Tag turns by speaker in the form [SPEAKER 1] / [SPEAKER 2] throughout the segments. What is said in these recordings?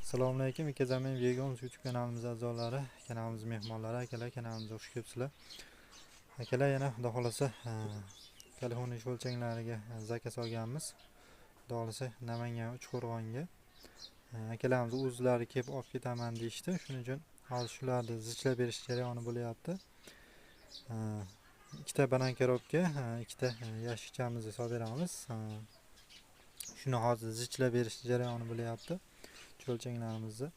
[SPEAKER 1] Assalomu alaykum, Ekazamin Vegons YouTube kanalimiz a'zolari, kanalimiz mehmonlari, akalar, kanalimizga xush kelibsizlar. Akalar, yana xudo xolasa telefon ish o'lchanglariga zakaz olganmiz. Xudo xolasa Namangan Uchqo'rg'onga. Akalarimiz o'zlari kelib olib ketaman deyishdi. Shuning uchun hozir shularni zichlab berish jarayoni bo'lyapti. Ikkita banan korobka, ikkita yashikchamizni solib beramiz. Shuni hozir zichlab berish jarayoni bo'lyapti. O'lchanglarimizni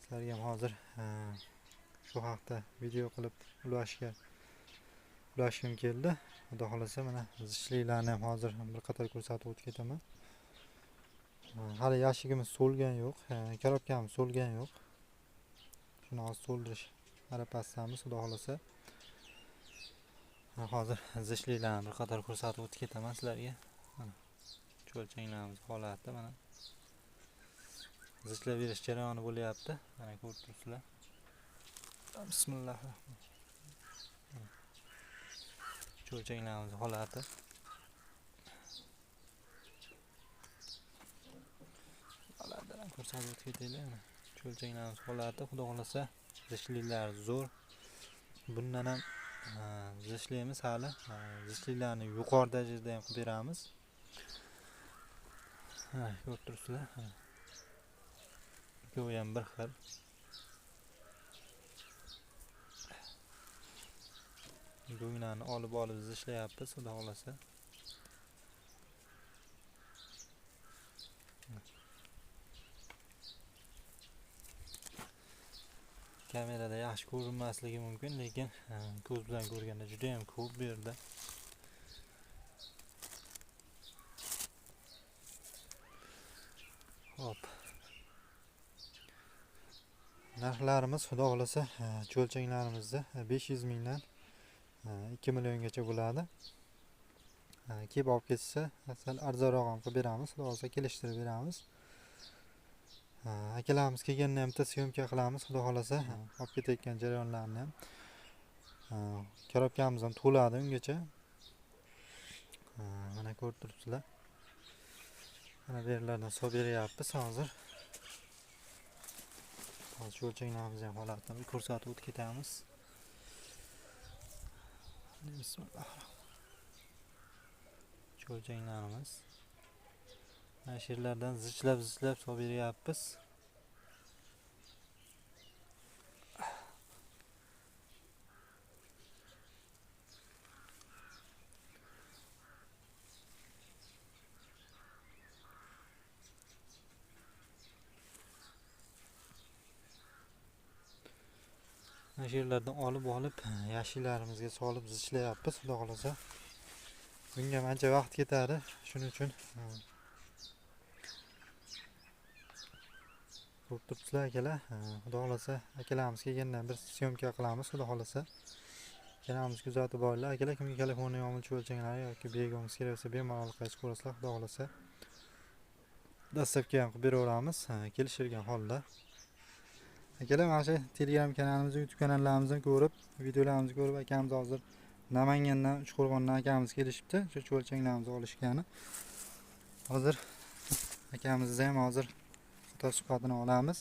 [SPEAKER 1] sizlarga ham hozir shu haqda video qilib ulashgim keldi. Xudo xolasa mana zichliklarni ham hozir bir qator ko'rsatib o'tib ketaman. Hali yashigimiz so'lgan yo'q, korobkamiz so'lgan yo'q. Shuni hozir so'ldirish arafasidamiz. Xudo xolasa hozir zichliklarni bir qator ko'rsatib o'tib ketaman sizlarga. O'lchanglarimiz holati mana zichlab berish jarayoni bo'lyapti. Mana ko'rib turibsizlar. Bismillahirrohmanirrohim. O'lchanglarimiz holati. Holatdan ko'rsatib o'tib ketaylik. O'lchanglarimiz holati, xudo xolasa zichliklar zo'r. Bundan ham zichligimiz hali zichliklarni yuqori darajada ham qilib beramiz. Ko'rib turibsizlar. Bu ham bir xil. Bo'yinlarni olib zishlayapmiz, xudo xolasa. Kamerada yaxshi ko'rinmasligi mumkin, lekin ko'z bilan ko'rganda juda ham ko'p bu yerda. Hop. Narxlarimiz xudo xolasa cho'lchanglarimizda 500 mingdan 2 milliongacha bo'ladi. Kelib olib ketsa, sal arzonroq ham qilib beramiz, xudo xolasa kelishtirib beramiz. Akalarimiz kelganda ham bitta syomka qilamiz, xudo xolasa olib ketayotgan jarayonlarni ham. Korobkamiz ham to'ladi ungacha. Mana ko'rib turibsizlar. Mana bu yerlardan solib beryapmiz hozir. Hozir o'lchanglarimizni ham holatini bir ko'rsatib o'tib ketamiz. Bismillahirrohmanirrohim. O'lchanglarimiz. Mana shu yerlardan zichlab solib beryapmiz. Mana shu yerlardan olib yashiklarimizga solib zichlayapmiz, xudo xolasa. Bunga ancha vaqt ketadi. Shuning uchun ko'rib turibsizlar akalar. Xudo xolasa akalarimiz kelgandan bir syomka qilamiz, xudo xolasa. Kanalimiz kuzatib boringlar. Akalar, kimga telefonni yomilchi o'lchanglari yoki begoniz kerak bo'lsa bemalol qaytib ko'rasizlar, xudo xolasa. Dastlabki ham qilib beraveramiz, kelishilgan holda. Akalar, mana shu Telegram kanalimizni, YouTube kanallarimizni ko'rib, videolarimizni ko'rib, akamiz hozir Namangandan, Uchqo'rg'ondan akamiz kelishibdi. Shu o'lchanglarimizni olishgani. Hozir akamizda ham hozir foto suhbatini olamiz.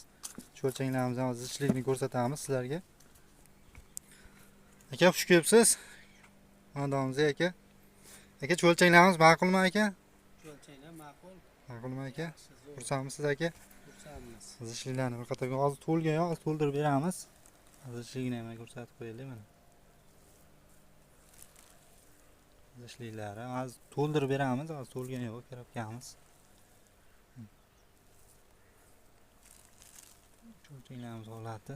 [SPEAKER 1] Shu o'lchanglarimizni hozir zichlikni ko'rsatamiz sizlarga. Aka, xush kelibsiz. Xonadonimiz aka. Aka, o'lchanglarimiz ma'qulmi aka?
[SPEAKER 2] O'lchanglar ma'qul.
[SPEAKER 1] Ma'qulmi aka? Xursandmisiz aka?
[SPEAKER 2] Xursandmiz.
[SPEAKER 1] Zichliklarni bir qator hozir to'lgan yo'q, to'ldirib beramiz. Zichligini ham ko'rsatib qo'yaylik mana. Zichliklari hozir to'ldirib beramiz, hozir to'lgan yo'q, korobkamiz. O'lchanglarimiz holati.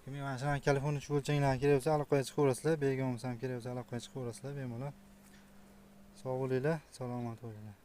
[SPEAKER 1] Kimga mana shu telefon uchun o'lchanglar kerak bo'lsa, aloqaga chiqaverasizlar. Begonimiz ham kerak bo'lsa, aloqaga chiqaverasizlar bemalol. Sog' bo'linglar, salomat bo'linglar.